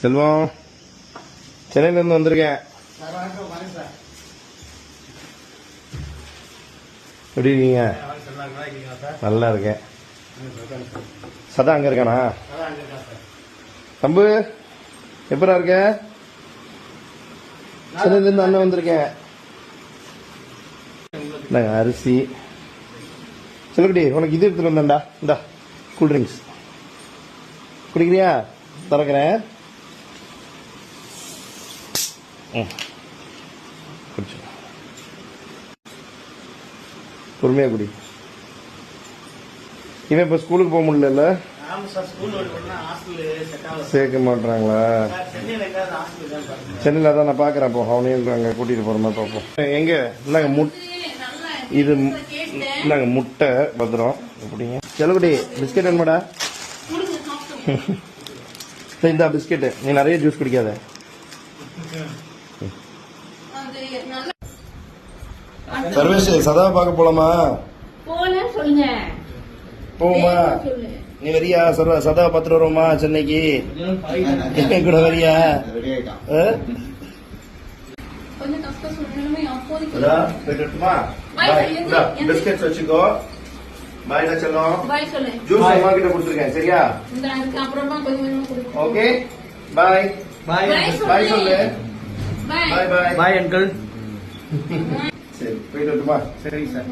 செல்வம், சென்னையில இருந்து வந்திருக்கேன். எப்படி இருக்கீங்க? நல்லா இருக்கேன். சதா அங்க இருக்கானா? தம்பு எப்படா இருக்க? சென்னையில இருந்து அண்ணன் வந்திருக்கேன். அரிசி செல்லுக்குடி, உனக்கு இது எடுத்துட்டு வந்தேன்டா. இந்தா கூல் ட்ரிங்க்ஸ் குடிக்கிறியா? திறக்கிறேன். குடிச்சு பொறுமையா குடி. இவன் இப்ப ஸ்கூலுக்கு போக முடியல. சேர்க்க மாட்டாங்களா? சென்னையில தான் நான் பாக்குறேன். அப்போ அவனையும் அங்க கூட்டிட்டு போற மாதிரி பார்ப்போம். எங்க இந்தாங்க இது இந்தாங்க முட்டை பத்திரம். எப்படிங்க செல்லுக்குடி, பிஸ்கெட் வேணுமாடா? இந்த பிஸ்கெட். நீ நிறைய ஜூஸ் குடிக்காத. சர்வேஷ், சதாவை பார்க்க போலாமா? போமா? நீ வரியா? சதாவை பார்த்துட்டு வருவோமா சென்னைக்கு? என்ன கூட வரியா? பிஸ்கெட்ஸ் வச்சுக்கோ. பாய்டா செல்லம். ஜூஸ் அம்மா கிட்ட கொடுத்துருக்கேன். சரியா? Okay, bye. பாய் சொல்லு. Bye bye. Bye uncle. சரி, போயிட்டு வரட்டுமா? சரிங்க சார்.